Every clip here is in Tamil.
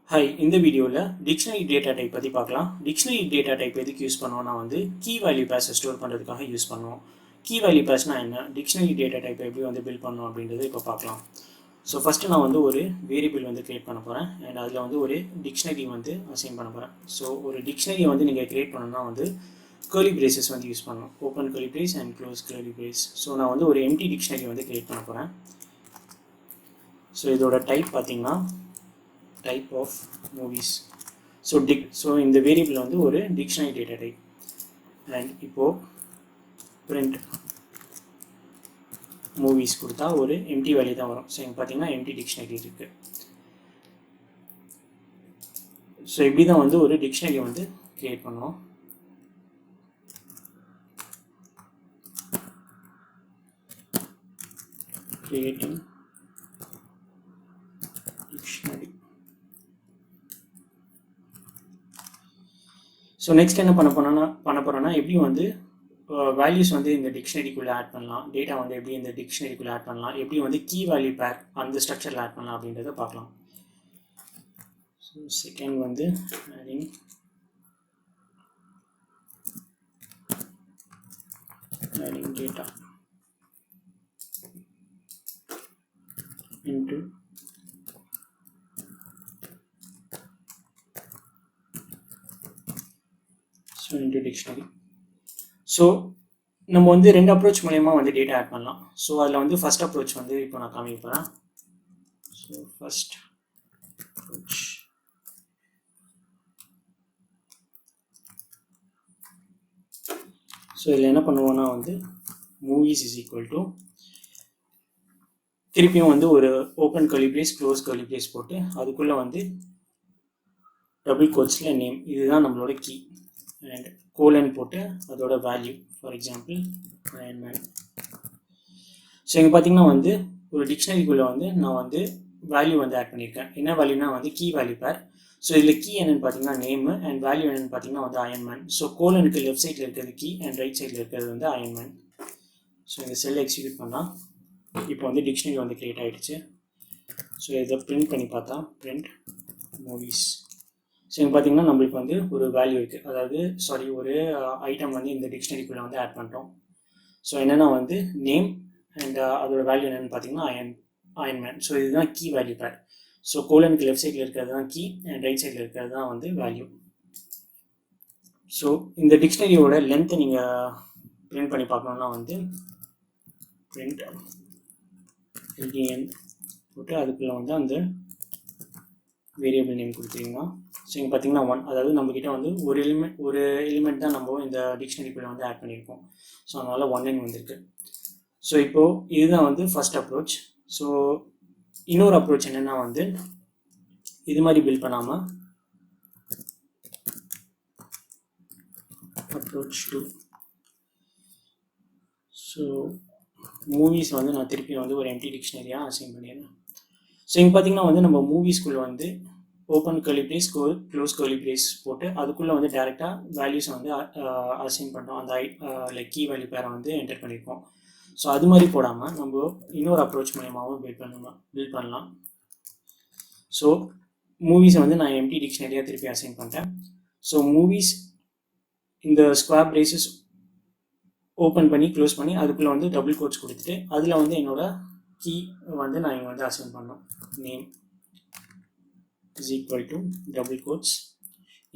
Hi, in the video dictionary data type பத்தி பார்க்கலாம். Dictionary data type எதுக்கு யூஸ் பண்ணுவோம்னா key value pairs ஸ்டோர் பண்றதுக்காக யூஸ் பண்ணுவோம். Key value pairsனா என்ன? Dictionary data type எப்படி build பண்ணனும் அப்படின்றது இப்ப பார்க்கலாம். So first நான் ஒரு variable create பண்ண போறேன் and அதுல ஒரு dictionary assign பண்ண போறேன். So ஒரு dictionary நீங்க create பண்ணனும்னா curly braces யூஸ் பண்ணனும். Open curly brace and close curly brace. So நான் ஒரு empty dictionary create பண்ண போறேன். So இதோட type பாத்தீங்கன்னா type of movies. So in the variable ஒரு dictionary data type and இப்போ print movies கொடுத்தா ஒரு empty value தான் வரும். So இங்க பாத்தீங்கன்னா empty dictionary இருக்கு. So இப்படி தான் ஒரு dictionary create பண்ணுவோம். Creating dictionary. So next என்ன பண்ண போறோம்னா எப்படி values இந்த dictionary குள்ள ஆட் பண்ணலாம், data எப்படி இந்த dictionary குள்ள ஆட் பண்ணலாம், எப்படி key value pair அந்த ஸ்ட்ரக்சர்ல ஆட் பண்ணலாம் அப்படின்றத பார்க்கலாம். So second adding data into into dictionary. So நம்ம ரெண்டு approach மூலமா data add பண்ணலாம். So அதுல first approach இப்போ நான் காமிக்க போறேன். So first approach so இதுல என்ன பண்ணுவோம்னா movies is equal to திருப்பியும் ஒரு open curly brace close curly brace போட்டு அதுக்குள்ள double quotesல name இதுதான் நம்மளோட key and colon போட்டு அதோட value, for example Iron Man. So இங்க பாத்தீங்கன்னா ஒரு dictionary குள்ள நான் value ஆட் பண்ணிருக்கேன். என்ன வேல்யூனா key value pair. So இதுல key என்னன்னு பாத்தீங்கன்னா name and value என்னன்னு பாத்தீங்கன்னா Iron Man. So colonக்கு left sideல இருக்கிறது key and right sideல இருக்கிறது Iron Man. So இந்த cell execute பண்ணா இப்போ dictionary create ஆயிடுச்சு. So இத print பண்ணி பார்த்தா print movies. So இங்க பாத்தீங்கன்னா நமக்கு ஒரு வேல்யூ இருக்கு, அதாவது ஒரு ஐட்டம் இந்த டிக்ஷனரி குள்ள ஆட் பண்ணிட்டோம். ஸோ என்னன்னா நேம் அண்ட் அதோட வேல்யூ என்னன்னு பாத்தீங்கன்னா அயன் மேன். ஸோ இதுதான் கீ வேல்யூ பேர். ஸோ கோலனுக்கு லெஃப்ட் சைடில் இருக்கிறது தான் கீ அண்ட் ரைட் சைடில் இருக்கிறது தான் வேல்யூ. ஸோ இந்த டிக்ஷனரியோட லென்த்தை நீங்கள் பிரிண்ட் பண்ணி பார்க்கணுன்னா பிரிண்ட் எல்டிஎன் போட்டு அதுக்குள்ள அந்த வேரியபிள் நேம் கொடுத்தீங்கன்னா ஸோ இங்கே பார்த்தீங்கன்னா 1, அதாவது நம்மக்கிட்ட ஒரு எலிமெண்ட் தான் நம்ம இந்த டிக்ஷனரிக்குள்ளே ஆட் பண்ணியிருக்கோம். ஸோ அதனால் 1 வந்திருக்கு. ஸோ இப்போது இதுதான் ஃபர்ஸ்ட் அப்ரோச். ஸோ இன்னொரு அப்ரோச் என்னென்னா இது மாதிரி பில்ட் பண்ணாமல் அப்ரோச் 2. ஸோ மூவிஸ் நான் திருப்பி ஒரு எம்டி டிக்ஷனரியாக அசைன் பண்ணிடுறேன். ஸோ இங்கே பார்த்தீங்கன்னா நம்ம மூவிஸ்குள்ளே open curly brace close curly brace போட்டு அதுக்குள்ளே டேரெக்டாக வேல்யூஸ் அசைன் பண்ணுறோம். அந்த லைக் கீ வேல்யூ பேரை என்டர் பண்ணியிருக்கோம். ஸோ அது மாதிரி போடாமல் நம்ம இன்னொரு அப்ரோச் மூலமாகவும் பில்ட் பண்ணலாம். ஸோ மூவிஸை நான் எம்டி டிக்ஷனரியாக திருப்பி அசைன் பண்ணிட்டேன். ஸோ மூவிஸ் இந்த ஸ்கொயர் பிரேசஸ் ஓப்பன் பண்ணி க்ளோஸ் பண்ணி அதுக்குள்ளே டபுள் கோட்ஸ் கொடுத்துட்டு அதில் என்னோட கீ நான் இங்கே அசைன் பண்ணோம். Name is equal to double quotes.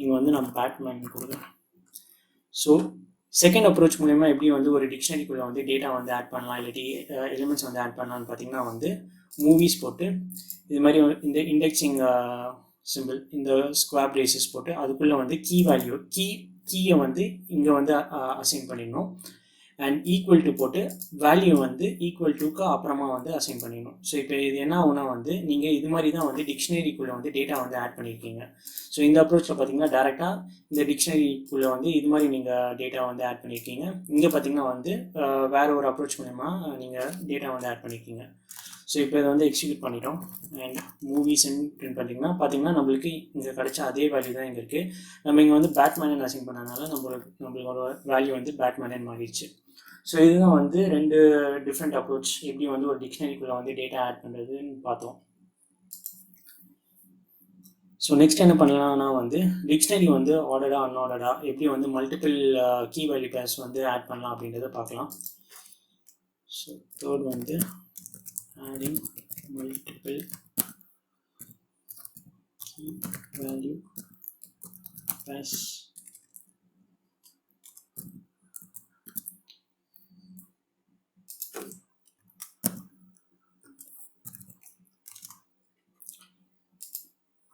இங்கே நான் பேட்மேன் கொடுக்குறேன். ஸோ செகண்ட் அப்ரோச் மூலமா எப்படி ஒரு டிக்ஷனரிக்குள்ளே டேட்டா ஆட் பண்ணலாம், இல்லாட்டி எலிமெண்ட்ஸ் ஆட் பண்ணலாம்னு பார்த்தீங்கன்னா மூவிஸ் போட்டு இது மாதிரி இந்த இண்டெக்ஸிங் சிம்பிள் இந்த ஸ்கொயர் பிரேசஸ் போட்டு அதுக்குள்ளே கீ வேல்யூ கீயை இங்கே அசைன் பண்ணிடணும். அண்ட் ஈக்குவல் டு போட்டு வேல்யூ ஈக்குவல் டுக்கு அப்புறமா அசைன் பண்ணிடணும். ஸோ இப்போ இது என்ன ஆகுனா நீங்கள் இது மாதிரி தான் டிக்ஷனரிக்குள்ளே டேட்டா ஆட் பண்ணியிருக்கீங்க. ஸோ இந்த அப்ரோச்சில் பார்த்தீங்கன்னா டேரெக்டாக இந்த டிக்ஷனரிக்குள்ளே இது மாதிரி நீங்கள் டேட்டா ஆட் பண்ணியிருக்கீங்க. இங்கே பார்த்தீங்கன்னா வேறு ஒரு அப்ரோச் மூலமா நீங்கள் டேட்டா ஆட் பண்ணியிருக்கீங்க. ஸோ இப்போ இதை எக்ஸிக்யூட் பண்ணிட்டோம் அண்ட் மூவிஸ்ன்னு பிரிண்ட் பார்த்தீங்கன்னா நம்மளுக்கு இங்கே கிடைச்ச அதே வேல்யூ தான் இங்கே இருக்குது. நம்ம இங்கே பேட்மேன் அசைன் பண்ணனால நம்மளோட வேல்யூ பேட்மேன் மாறிடுச்சு. ஸோ இதுதான் ரெண்டு டிஃப்ரெண்ட் அப்ரோச் எப்படி ஒரு டிக்ஷனரிக்குள்ளே டேட்டா ஆட் பண்ணுறதுன்னு பார்த்தோம். ஸோ நெக்ஸ்ட் என்ன பண்ணலாம்னா வந்து டிக்ஷனரி வந்து ஆர்டரா அன்ஆர்டரா எப்படி வந்து மல்டிபிள் கீ வேல்யூ பேர்ஸ் வந்து ஆட் பண்ணலாம் அப்படின்றத பார்க்கலாம். ஸோ தேர்ட் வந்து adding multiple key value pairs.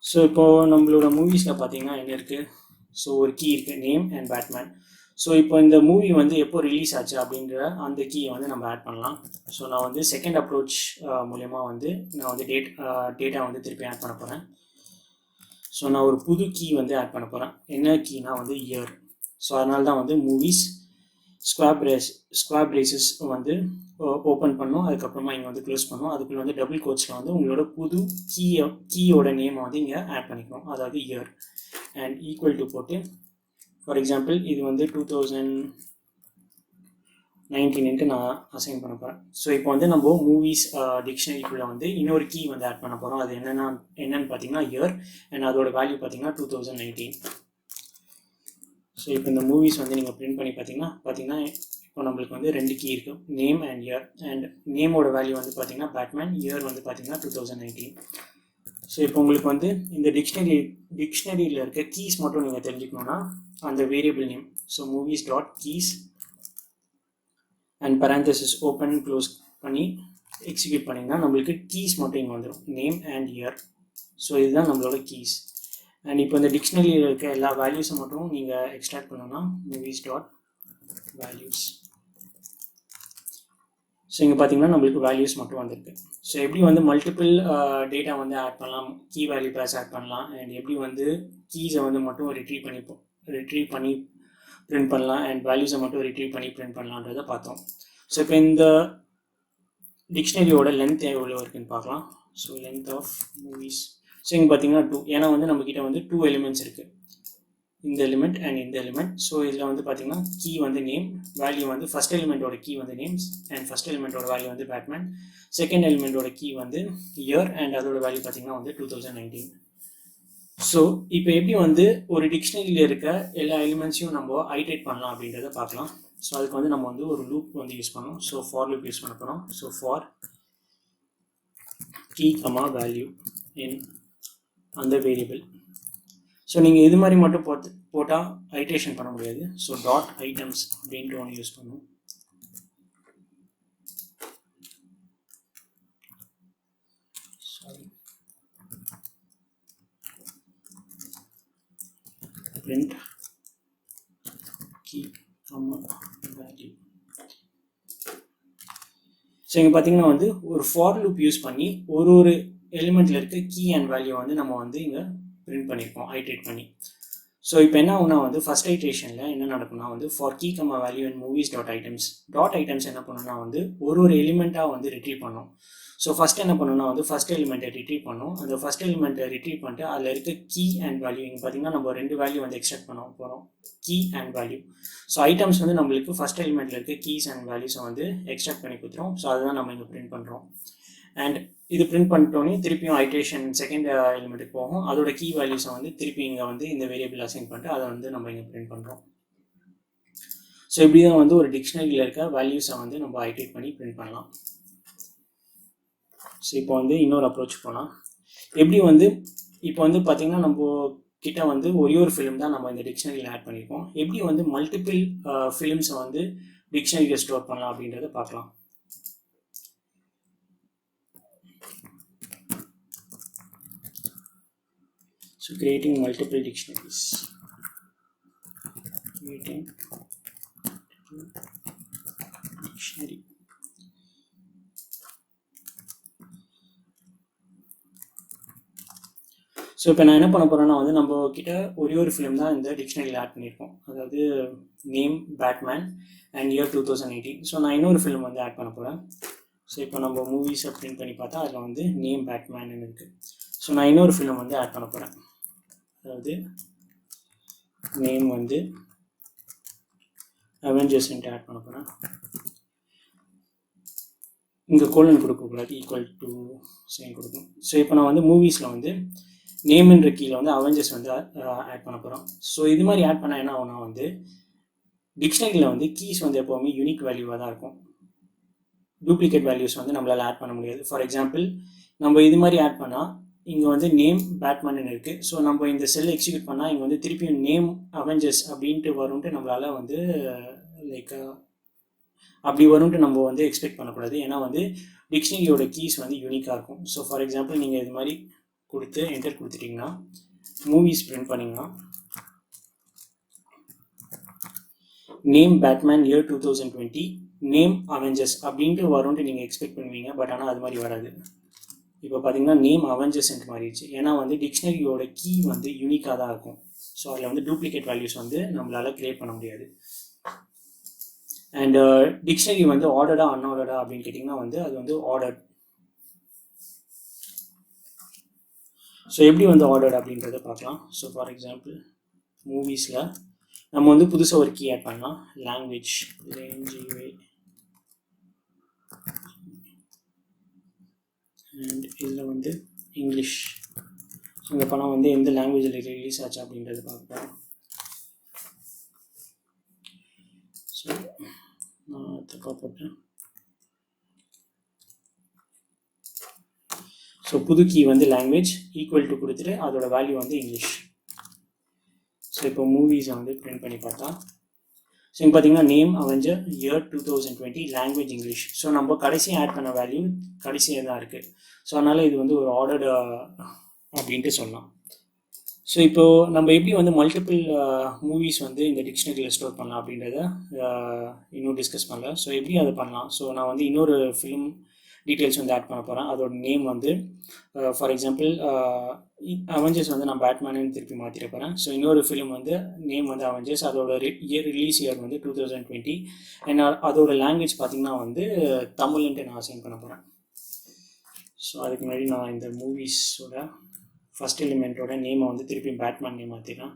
So இப்போது நம்மளோட மூவிஸில் பார்த்தீங்கன்னா என்ன இருக்குது, ஸோ ஒரு கீ இருக்குது நேம் அண்ட் பேட்மேன். ஸோ இப்போ இந்த மூவி வந்து எப்போ ரிலீஸ் ஆச்சு அப்படின்ற அந்த கீயை வந்து நம்ம ஆட் பண்ணலாம். ஸோ நான் வந்து செகண்ட் அப்ரோச் மூலயமா வந்து நான் வந்து டேட்டா வந்து திருப்பி ஆட் பண்ண போகிறேன். ஸோ நான் ஒரு புது கீ வந்து ஆட் பண்ண போகிறேன். என்ன கீனா வந்து இயர். ஸோ அதனால தான் வந்து மூவிஸ் ஸ்குவார் பிரேசஸ் வந்து ஓப்பன் பண்ணோம், அதுக்கப்புறமா இங்கே வந்து க்ளோஸ் பண்ணோம். அதுக்குள்ளே வந்து டபுள் கோட்ஸில் வந்து உங்களோட புது கீயோட நேமை வந்து இங்கே ஆட் பண்ணிக்கணும், அதாவது இயர். அண்ட் ஈக்குவல் டு போட்டு ஃபார் எக்ஸாம்பிள் இது வந்து 2019 நான் அசைன் பண்ண போகிறேன். ஸோ இப்போ வந்து நம்ம மூவிஸ் டிக்ஷனரிக்குள்ளே வந்து இன்னொரு கீ வந்து ஆட் பண்ண போகிறோம். அது என்னன்னு பார்த்தீங்கன்னா இயர், அண்ட் அதோட வேல்யூ பார்த்தீங்கன்னா 2019. ஸோ இப்போ இந்த மூவிஸ் வந்து நீங்கள் பிரிண்ட் பண்ணி பார்த்தீங்கன்னா இப்போ நம்மளுக்கு வந்து ரெண்டு கீ இருக்குது, நேம் அண்ட் இயர். அண்ட் நேமோட வேல்யூ வந்து பார்த்தீங்கன்னா பேட்மேன், இயர் வந்து பார்த்தீங்கன்னா 2019. ஸோ இப்போ உங்களுக்கு வந்து இந்த டிக்ஷனரியில் இருக்க கீஸ் மட்டும் நீங்கள் தெரிஞ்சுக்கணுன்னா அந்த variable name, so movies dot keys and parenthesis open close பண்ணி எக்ஸிக்யூட் பண்ணிங்கன்னா நம்மளுக்கு கீஸ் மட்டும் இங்கே வந்துடும், நேம் அண்ட் இயர். ஸோ இதுதான் நம்மளோட கீஸ். அண்ட் இப்போ இந்த டிக்ஷனரியில் இருக்க எல்லா வேல்யூஸை மட்டும் நீங்கள் எக்ஸ்ட்ராக்ட் பண்ணோன்னா மூவிஸ் டாட் வேல்யூஸ். ஸோ இங்கே பார்த்தீங்கன்னா நம்மளுக்கு வேல்யூஸ் மட்டும் வந்திருக்கு. ஸோ எப்படி வந்து மல்டிபிள் டேட்டா வந்து ஆட் பண்ணலாம், கீ வேல்யூ பேர்ஸ் ஆட் பண்ணலாம், அண்ட் எப்படி வந்து கீஸை வந்து மட்டும் ரிட்ரீவ் பண்ணி பிரிண்ட் பண்ணலாம், அண்ட் வேல்யூஸை மட்டும் ரிட்ரீவ் பண்ணி பிரிண்ட் பண்ணலான்றதை பார்த்தோம். ஸோ இப்போ இந்த டிக்ஷனரியோட லென்த் எவ்வளோ இருக்குன்னு பார்க்கலாம். So length of movies. So இங்கே பார்த்தீங்கன்னா 2, ஏன்னா வந்து நம்மக்கிட்ட வந்து 2 எலிமெண்ட்ஸ் இருக்குது, இந்த எலிமெண்ட் அண்ட் இந்த எலிமெண்ட். ஸோ இதில் வந்து பார்த்தீங்கன்னா கீ வந்து நேம், வேல்யூ வந்து ஃபஸ்ட் எலிமெண்ட்டோட கீ வந்து நேம்ஸ், அண்ட் ஃபஸ்ட் எலிமெண்ட்டோட வேல்யூ வந்து பேட்மேன், செகண்ட் எலிமெண்ட்டோட கீ வந்து இயர், அண்ட் அதோட வேல்யூ பார்த்தீங்கன்னா வந்து 2019. ஸோ இப்போ எப்படி வந்து ஒரு டிக்ஷனரியில் இருக்க எல்லா எலிமெண்ட்ஸையும் நம்ம ஐட்ரேட் பண்ணலாம் அப்படின்றத பார்க்கலாம். ஸோ அதுக்கு வந்து நம்ம வந்து ஒரு லூப் வந்து யூஸ் பண்ணோம். ஸோ ஃபார் லூப் யூஸ் பண்ண போகிறோம். So for key value in அந்த வேரியபிள். ஸோ நீங்கள் இது மாதிரி மட்டும் போட்டால் ஐட்ரேஷன் பண்ண முடியாது. ஸோ டாட் ஐட்டம்ஸ் அப்படின்ட்டு ஒன்று யூஸ் பண்ணும். print key value. ஸோ இங்கே பார்த்தீங்கன்னா வந்து ஒரு ஃபார் லூப் யூஸ் பண்ணி ஒரு எலிமெண்ட்டில் இருக்க கீ அண்ட் வேல்யூ வந்து நம்ம வந்து இங்கே பிரிண்ட் பண்ணியிருக்கோம் ஐட்ரேட் பண்ணி. ஸோ இப்போ என்ன ஆகுனா வந்து ஃபஸ்ட் ஐட்ரேஷனில் என்ன நடக்கும்னா வந்து for key value and movies dot items என்ன பண்ணணும்னா வந்து ஒரு எலிமெண்ட்டாக வந்து ரிட்ரீவ் பண்ணோம். ஸோ ஃபஸ்ட் என்ன பண்ணணும்னா வந்து ஃபஸ்ட் எலிமெண்ட்டை ரிட்ரீவ் பண்ணோம். அந்த ஃபஸ்ட் எலிமெண்ட்டை ரிட்ரீவ் பண்ணிட்டு அதில் இருக்க கீ அண்ட் வேல்யூ இங்கே பார்த்தீங்கன்னா நம்ம 2 வேல்யூ வந்து எக்ஸ்ட்ராக்ட் பண்ண போகிறோம், key and value. So items வந்து நம்மளுக்கு ஃபஸ்ட் எலிமெண்ட்டில் இருக்க கீஸ் அண்ட் வேல்யூஸை வந்து எக்ஸ்ட்ராக்ட் பண்ணி கொடுத்துரும். ஸோ அதுதான் நம்ம இங்கே பிரிண்ட் பண்ணுறோம். அண்ட் இது பிரிண்ட் பண்ணிட்டோன்னே திருப்பியும் ஐட்ரேஷன் செகண்ட் எலிமெண்ட்டுக்கு போகும். அதோட கீ வேல்யூஸை வந்து திருப்பி இங்கே வந்து இந்த வேரியபிள் அசைன் பண்ணிட்டு அதை வந்து நம்ம இங்கே பிரிண்ட் பண்ணுறோம். ஸோ இப்படி தான் வந்து ஒரு டிக்ஷனரியில் இருக்க வேல்யூஸை வந்து நம்ம ஐட்ரேட் பண்ணி பிரிண்ட் பண்ணலாம். ஸோ இப்போ வந்து இன்னொரு அப்ரோச் போகலாம். எப்படி வந்து இப்போ வந்து பார்த்திங்கன்னா நம்ம கிட்ட வந்து ஒரு ஃபிலிம் தான் நம்ம இந்த டிக்ஷனரியில் ஆட் பண்ணியிருக்கோம். எப்படி வந்து மல்டிபிள் ஃபிலிம்ஸை வந்து டிக்ஷனரியில் ஸ்டோர் பண்ணலாம் அப்படின்றத பார்க்கலாம். So creating multiple dictionaries. Dictionary. So இப்போ நான் என்ன பண்ண போகிறேன்னா வந்து நம்ம கிட்ட ஒரு ஃபிலிம் தான் இந்த டிக்ஷனரியில் ஆட் பண்ணியிருக்கோம், அதாவது name Batman and year 2018. So நான் இன்னொரு ஃபிலிம் வந்து ஆட் பண்ண போகிறேன். ஸோ இப்போ நம்ம மூவிஸை பிரிண்ட் பண்ணி பார்த்தா அதில் வந்து நேம் பேட்மேன் இருக்குது. ஸோ நான் இன்னொரு ஃபிலிம் வந்து ஆட் பண்ண போகிறேன், அதாவது நேம் வந்து அவெஞ்சர்ஸ்ன்ட்டு ஆட் பண்ண போகிறேன். இங்கே கோலன் கொடுக்கக்கூடாது, ஈக்குவல் டு சைன் கொடுக்கணும். ஸோ இப்போ நான் வந்து மூவிஸில் வந்து நேம்ன்ற கீழே வந்து அவெஞ்சர்ஸ் வந்து ஆட் பண்ண போகிறோம். ஸோ இது மாதிரி ஆட் பண்ணால் என்ன ஆகும்னா வந்து டிக்ஷனரியில் வந்து கீஸ் வந்து எப்போவுமே யூனிக் வேல்யூவாக தான் இருக்கும். டூப்ளிகேட் வேல்யூஸ் வந்து நம்மளால் ஆட் பண்ண முடியாது. ஃபார் எக்ஸாம்பிள் நம்ம இது மாதிரி ஆட் பண்ணால் இங்கே வந்து நேம் பேட்மேன் இருக்குது. ஸோ நம்ம இந்த செல் எக்ஸிக்யூட் பண்ணால் இங்கே வந்து திருப்பியும் நேம் அவெஞ்சர்ஸ் அப்படின்ட்டு வரும்ன்ட்டு நம்மளால் வந்து லைக் அப்படி வரும்ன்ட்டு நம்ம வந்து எக்ஸ்பெக்ட் பண்ணக்கூடாது. ஏன்னா வந்து டிக்ஷனரியோட கீஸ் வந்து யூனிக்காக இருக்கும். ஸோ ஃபார் எக்ஸாம்பிள் நீங்கள் இது மாதிரி கொடுத்து என்டர் கொடுத்துட்டிங்கன்னா மூவிஸ் பிரிண்ட் பண்ணிங்கன்னா name Batman year 2020 name Avengers அப்படின்ட்டு வரும்ன்ட்டு நீங்கள் எக்ஸ்பெக்ட் பண்ணுவீங்க. பட் ஆனால் அது மாதிரி வராது. இப்போ பார்த்தீங்கன்னா நேம் அவெஞ்சர்ஸ்ன்ட்டு மாறிடுச்சு. ஏன்னா வந்து டிக்ஷனரியோட கீ வந்து யூனிக்காக தான் இருக்கும். ஸோ அதில் வந்து டூப்ளிகேட் வேல்யூஸ் வந்து நம்மளால் க்ரியேட் பண்ண முடியாது. அண்ட் டிக்ஷனரி வந்து ஆர்டர்டா அன்ஆர்டர்டா அப்படின்னு கேட்டிங்கன்னா வந்து அது வந்து ஆர்டர்ட். ஸோ எப்படி வந்து ஆர்டர்ட் அப்படின்றத பார்க்கலாம். ஸோ ஃபார் எக்ஸாம்பிள் மூவிஸில் நம்ம வந்து புதுசாக ஒரு கீ ஆட் பண்ணலாம். லாங்குவேஜ் அண்ட் இதில் வந்து இங்கிலீஷ். ஸோ இந்த படம் வந்து எந்த லாங்குவேஜில் ரிலீஸ் ஆச்சு அப்படின்றது பார்க்கலாம். ஸோ நான் தப்பாக போட்டேன். ஸோ புது கீ வந்து லாங்குவேஜ் ஈக்குவல் டு கொடுத்துட்டு அதோட வேல்யூ வந்து இங்கிலீஷ். ஸோ இப்போ மூவிஸை வந்து பிரிண்ட் பண்ணி பார்த்தா ஸோ இங்கே பார்த்தீங்கன்னா name Avenger year 2020 language English. So நம்ம கடைசியாக ஆட் பண்ண வேல்யூ கடைசியாக தான் இருக்குது. ஸோ அதனால் இது வந்து ஒரு ஆர்டர்டு அப்படின்ட்டு சொல்லலாம். ஸோ இப்போது நம்ம எப்படி வந்து மல்டிபிள் மூவிஸ் வந்து இந்த டிக்ஷனரியில் ஸ்டோர் பண்ணலாம் அப்படின்றத இன்னும் டிஸ்கஸ் பண்ணல. ஸோ எப்படி அதை பண்ணலாம். ஸோ நான் வந்து இன்னொரு ஃபிலிம் டீட்டெயில்ஸ் வந்து ஆட் பண்ண போகிறேன். அதோட நேம் வந்து ஃபார் எக்ஸாம்பிள் அவெஞ்சர்ஸ் வந்து நான் பேட்மேனு திருப்பி மாற்றிட போகிறேன். ஸோ இன்னொரு ஃபிலிம் வந்து நேம் வந்து அவெஞ்சர்ஸ், அதோட ரிலீஸ் இயர் வந்து 2020 அண்ட் அதோட லாங்குவேஜ் பார்த்திங்கன்னா வந்து தமிழ்ன்ட்டு நான் அசைன் பண்ண போகிறேன். ஸோ அதுக்கு முன்னாடி நான் இந்த மூவிஸோட ஃபஸ்ட் எலிமெண்ட்டோட நேமை வந்து திருப்பி பேட்மேன் நேம் மாற்றிடலாம்.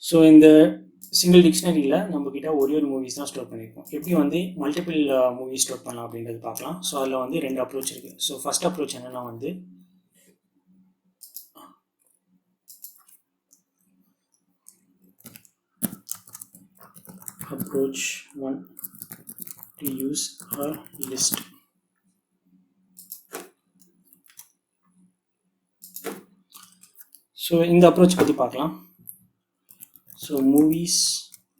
ஸோ இந்த சிங்கிள் டிக்ஷனரியில் நம்மக்கிட்ட ஒரே ஒரு மூவிஸ் தான் ஸ்டோர் பண்ணியிருக்கோம். எப்படி வந்து மல்டிபிள் மூவிஸ் ஸ்டோர் பண்ணலாம் அப்படின்றது பார்க்கலாம். ஸோ அதில் வந்து 2 அப்ரோச் இருக்குது. ஸோ ஃபஸ்ட் அப்ரோச் என்னென்னா வந்து approach 1 to use a list. So இந்த அப்ரோச் பற்றி பார்க்கலாம். ஸோ மூவிஸ்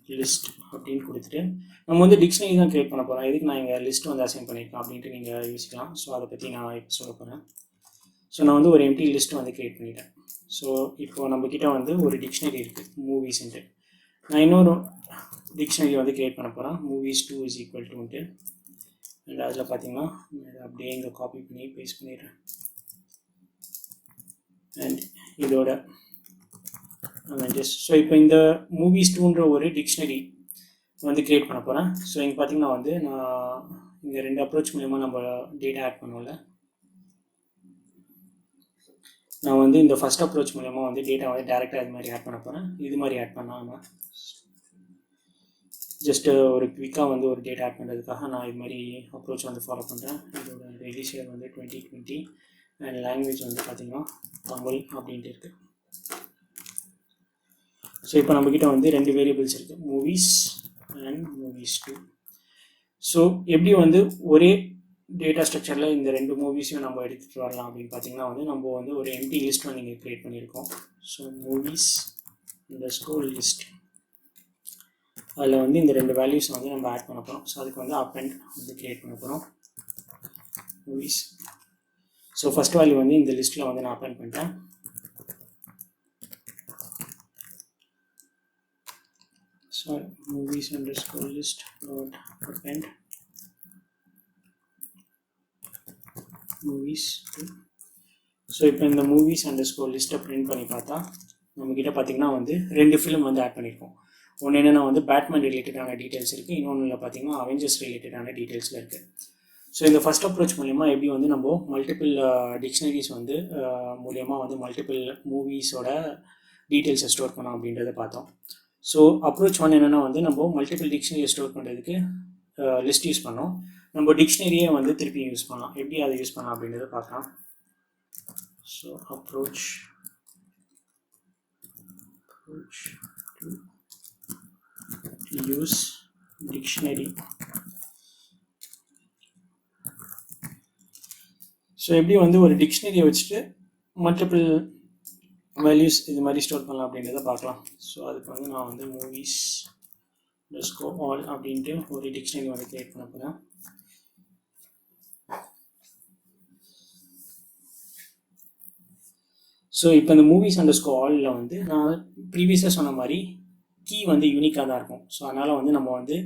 லிஸ்ட் அப்படின்னு கொடுத்துட்டு நம்ம வந்து டிக்ஷனரி தான் க்ரியேட் பண்ண போகிறோம். எதுக்கு நான் இங்கே லிஸ்ட் வந்து அசைன் பண்ணியிருக்கேன் அப்படின்ட்டு நீங்கள் யோசிக்கலாம். ஸோ அதை பற்றி நான் இப்போ சொல்ல போகிறேன். ஸோ நான் வந்து ஒரு எம்டி லிஸ்ட் வந்து க்ரியேட் பண்ணிட்டேன். ஸோ இப்போது நம்மக்கிட்ட வந்து ஒரு டிக்ஷனரி இருக்குது மூவிஸ்ன்ட்டு. நான் இன்னொரு டிக்ஷனரி வந்து க்ரியேட் பண்ண போகிறேன். மூவிஸ் 2 இஸ் ஈக்குவல் டுன்ட்டு. அண்ட் அதில் பார்த்தீங்கன்னா அப்படியே இங்கே காப்பி பண்ணி பேஸ்ட் பண்ணிடுறேன். அண்ட் இதோட ஸோ இப்போ இந்த மூவிஸ் 2ன்ற ஒரு டிக்ஷனரி வந்து க்ரியேட் பண்ண போகிறேன். ஸோ இங்கே பார்த்தீங்கன்னா வந்து நான் இங்கே 2 அப்ரோச் மூலமாக நம்ம டேட்டா ஆட் பண்ணுவோம்ல. நான் வந்து இந்த ஃபஸ்ட் அப்ரோச் மூலமா வந்து டேட்டா வந்து டேரெக்டாக இது மாதிரி ஆட் பண்ண போகிறேன். இது மாதிரி ஆட் பண்ணாமல் ஜஸ்ட்டு ஒரு குவிக்காக வந்து ஒரு டேட்டா ஆட் பண்ணுறதுக்காக நான் இது மாதிரி அப்ரோச் வந்து ஃபாலோ பண்ணுறேன். இதோட ரிலீஸ் இயர் வந்து 2020 அண்ட் லாங்குவேஜ் வந்து பார்த்திங்கன்னா தமிழ் அப்படின்ட்டு இருக்குது. ஸோ இப்போ நம்மக்கிட்ட வந்து 2 வேரியபிள்ஸ் இருக்குது, மூவிஸ் அண்ட் மூவிஸ் 2. ஸோ எப்படி வந்து ஒரே டேட்டா ஸ்ட்ரக்சரில் இந்த 2 மூவிஸையும் நம்ம எடுத்துகிட்டு வரலாம் அப்படின்னு பார்த்தீங்கன்னா வந்து நம்ம வந்து ஒரு எம்டி லிஸ்ட் வந்து இங்கே க்ரியேட் பண்ணியிருக்கோம். ஸோ மூவிஸ் _ லிஸ்ட் அதில் வந்து இந்த 2 வேல்யூஸ் வந்து நம்ம ஆட் பண்ண போகிறோம். ஸோ அதுக்கு வந்து அப்பெண்ட் வந்து க்ரியேட் பண்ண போகிறோம் மூவிஸ். ஸோ ஃபஸ்ட் வேல்யூ வந்து இந்த லிஸ்ட்டில் வந்து நான் அப்பெண்ட் பண்ணிட்டேன். So movies _ list dot append movies 2. So இப்போ இந்த மூவிஸ் _ லிஸ்ட்டை பிரிண்ட் பண்ணி பார்த்தா நம்மக்கிட்ட பார்த்திங்கன்னா வந்து 2 ஃபிலிம் வந்து ஆட் பண்ணியிருக்கோம். ஒன்று என்னென்னா வந்து பேட்மேன் ரிலேட்டடான டீட்டெயில்ஸ் இருக்குது, இன்னொன்றில் பார்த்திங்கன்னா அவெஞ்சர்ஸ் ரிலேட்டடான டீட்டெயில்ஸில் இருக்குது. ஸோ இந்த ஃபஸ்ட் அப்ரோச் மூலயமா எப்படி வந்து நம்ம மல்டிபிள் டிக்ஷனரிஸ் வந்து மூலயமா வந்து மல்டிபிள் மூவிஸோட டீட்டெயில்ஸை ஸ்டோர் பண்ணோம் அப்படின்றத பார்த்தோம். ஸோ அப்ரோச் ஒன் என்னென்னா வந்து நம்ம மல்டிபிள் டிக்ஷனரியை ஸ்டோர் பண்ணுறதுக்கு லிஸ்ட் யூஸ் பண்ணோம். நம்ம டிக்ஷனரியே வந்து திருப்பி யூஸ் பண்ணலாம். எப்படி அதை யூஸ் பண்ணலாம் அப்படின்றத பார்க்கலாம். So approach to use dictionary. So எப்படி வந்து ஒரு டிக்ஷனரியை வச்சுட்டு மல்டிபிள் வேல்யூஸ் இது மாதிரி ஸ்டோர் பண்ணலாம் அப்படின்றத பார்க்கலாம். ஸோ அதுக்கு வந்து நான் வந்து மூவிஸ் _all அப்படின்ட்டு ஒரு டிக்ஷனரி வந்து கிரியேட் பண்ண போகிறேன். ஸோ இப்போ இந்த மூவிஸ் _all வந்து நான் ப்ரீவியஸாக சொன்ன மாதிரி கீ வந்து யூனிக்காக தான் இருக்கும். ஸோ அதனால் வந்து நம்ம வந்து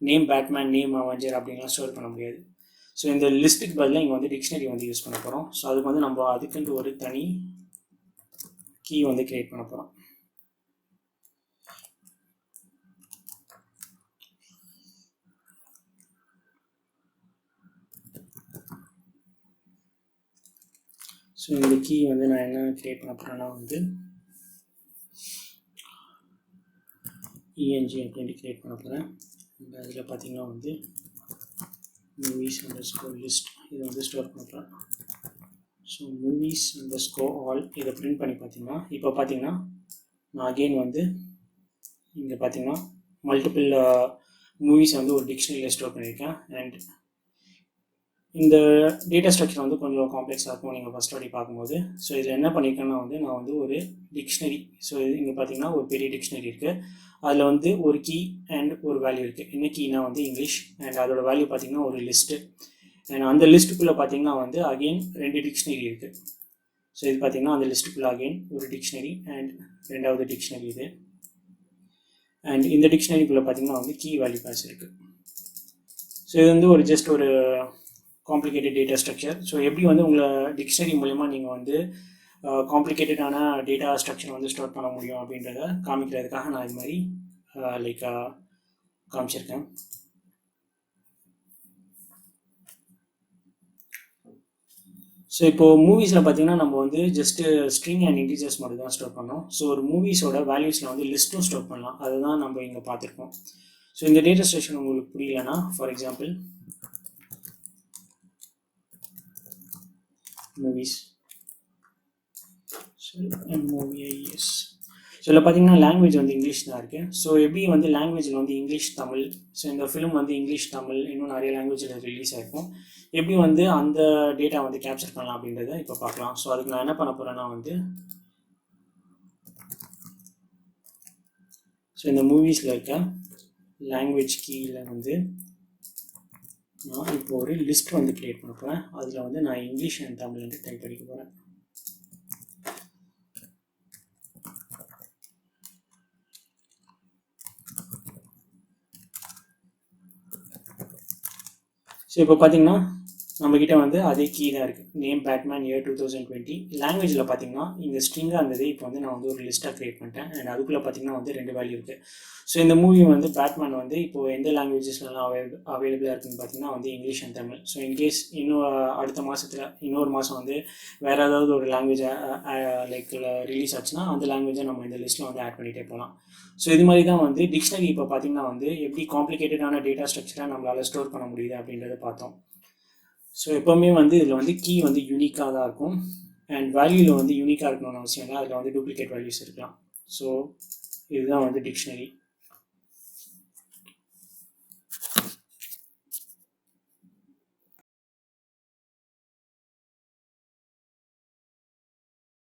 நேம் பேட்மேன், நேம் அவெஞ்சர் அப்படின்லாம் ஸ்டோர் பண்ண முடியாது. ஸோ இந்த லிஸ்ட்டுக்கு பதிலாக இங்கே வந்து டிக்ஷனரி வந்து யூஸ் பண்ண போகிறோம். ஸோ அதுக்கு வந்து நம்ம அதுக்குன்ட்டு ஒரு தனி கீ வந்து கிரியேட் பண்ண போகிறோம். ஸோ இந்த கீ வந்து நான் என்ன கிரியேட் பண்ண போகிறேன்னா வந்து ENG அப்படின்ட்டு கிரியேட் பண்ண போகிறேன். அதில் பார்த்தீங்கன்னா வந்து மூவிஸ் _list இதை வந்து ஸ்டோர் பண்ண போகிறேன். ஸோ மூவிஸ் _all இதை பிரிண்ட் பண்ணி பார்த்தீங்கன்னா இப்போ பார்த்தீங்கன்னா நான் அகெயின் வந்து இங்கே பார்த்தீங்கன்னா மல்டிபிள் மூவிஸ் வந்து ஒரு டிக்ஷனரியில் ஸ்டோர் பண்ணியிருக்கேன். அண்ட் இந்த டேட்டா ஸ்ட்ரக்சர் வந்து கொஞ்சம் காம்ப்ளெக்ஸாக இருக்கும் நீங்கள் ஃபஸ்ட் வாட்டி பார்க்கும்போது. ஸோ இதில் என்ன பண்ணியிருக்கேன்னா வந்து நான் வந்து ஒரு டிக்ஷனரி, ஸோ இங்கே பார்த்தீங்கன்னா ஒரு பெரிய டிக்ஷனரி இருக்குது. அதில் வந்து ஒரு கீ அண்ட் ஒரு வேல்யூ இருக்குது. என்ன கீனா வந்து இங்கிலீஷ், அண்ட் அதோட வேல்யூ பார்த்தீங்கன்னா ஒரு லிஸ்ட்டு. அண்ட் அந்த லிஸ்ட்டுக்குள்ளே பார்த்தீங்கன்னா வந்து அகெயின் 2 டிக்ஷனரி இருக்குது. ஸோ இது பார்த்தீங்கன்னா அந்த லிஸ்ட்டுக்குள்ளே அகெயின் ஒரு டிக்ஷனரி அண்ட் ரெண்டாவது டிக்ஷனரி இது. அண்ட் இந்த டிக்ஷனரிக்குள்ளே பார்த்தீங்கன்னா வந்து கீ வேல்யூ பேஸ் இருக்குது. ஸோ இது வந்து ஒரு ஜஸ்ட் ஒரு காம்ப்ளிகேட்டட் டேட்டா ஸ்ட்ரக்சர். ஸோ எப்படி வந்து உங்களை டிக்ஷனரி மூலமா நீங்கள் வந்து காம்ப்ளிகேட்டடான டேட்டா ஸ்ட்ரக்சர் வந்து ஸ்டோர் பண்ண முடியும் அப்படின்றத காமிக்கிறதுக்காக நான் இது மாதிரி காமிச்சிருக்கேன். ஸோ இப்போது மூவிஸில் பார்த்தீங்கன்னா நம்ம வந்து ஜஸ்ட்டு ஸ்ட்ரிங் அண்ட் இன்டீஜர்ஸ் மட்டும் தான் ஸ்டோர் பண்ணோம். ஸோ ஒரு மூவிஸோட வேல்யூஸில் வந்து லிஸ்ட்டும் ஸ்டோர் பண்ணலாம். அதுதான் நம்ம இங்கே பார்த்துருக்கோம். ஸோ இந்த டேட்டா ஸ்ட்ரக்சர் உங்களுக்கு புரியலன்னா for example movies MOVIES. So இதில் பார்த்தீங்கன்னா லாங்குவேஜ் வந்து இங்கிலீஷ் தான் இருக்குது. ஸோ எப்படி வந்து லாங்குவேஜில் வந்து இங்கிலீஷ், தமிழ், ஸோ இந்த ஃபிலிம் வந்து இங்கிலீஷ், தமிழ், இன்னும் நிறைய லாங்குவேஜில் ரிலீஸ் ஆகிருக்கும். எப்படி வந்து அந்த டேட்டா வந்து கேப்சர் பண்ணலாம் அப்படின்றத இப்போ பார்க்கலாம். ஸோ அதுக்கு நான் என்ன பண்ண போகிறேன்னா வந்து ஸோ இந்த மூவிஸில் இருக்க லாங்குவேஜ் கீயில் வந்து நான் இப்போ ஒரு லிஸ்ட் வந்து கிரியேட் பண்ண போகிறேன். அதில் வந்து நான் இங்கிலீஷ் அண்ட் தமிழ்ன்ட்டு டைப் பண்ணிக்க போகிறேன். ஸோ இப்போ பார்த்தீங்கன்னா நம்மக்கிட்ட வந்து அதே கீ தான் இருக்குது. Name Batman year 2020. லாங்குவேஜில் பார்த்தீங்கன்னா இங்கே ஸ்ட்ரிங்காக இருந்தது. இப்போ வந்து நான் வந்து ஒரு லிஸ்ட்டாக க்ரியேட் பண்ணிட்டேன். அண்ட் அதுக்குள்ளே பார்த்தீங்கன்னா வந்து 2 வேல்யூ இருக்குது. ஸோ இந்த மூவி வந்து பேட்மேன் வந்து இப்போது எந்த லாங்குவேஜஸ்லாம் அவைலபிளாக இருக்குதுன்னு பார்த்தீங்கன்னா வந்து English and Tamil. So in case இன்னும் அடுத்த மாதத்தில் இன்னொரு மாதம் வந்து வேறு ஏதாவது ஒரு லாங்குவேஜை ரிலீஸ் ஆச்சுன்னா அந்த லாங்குவேஜை நம்ம இந்த லிஸ்ட்டில் வந்து ஆட் பண்ணிகிட்டே போகலாம். ஸோ இது மாதிரி தான் வந்து டிக்ஷனரி இப்போ பார்த்தீங்கன்னா வந்து எப்படி காம்ப்ளிகேட்டடான டேட்டா ஸ்ட்ரக்சராக நம்மளால் ஸ்டோர் பண்ண முடியுது அப்படின்றத பார்த்தோம். ஸோ எப்போவுமே வந்து இதில் வந்து கீ வந்து யூனிக்காக தான் இருக்கும். அண்ட் வேல்யூவில் வந்து யூனிக்காக இருக்கணும்னு அவசியம் இல்லை. அதில் வந்து டூப்ளிகேட் வேல்யூஸ் இருக்கலாம். ஸோ இதுதான் வந்து டிக்ஷனரி.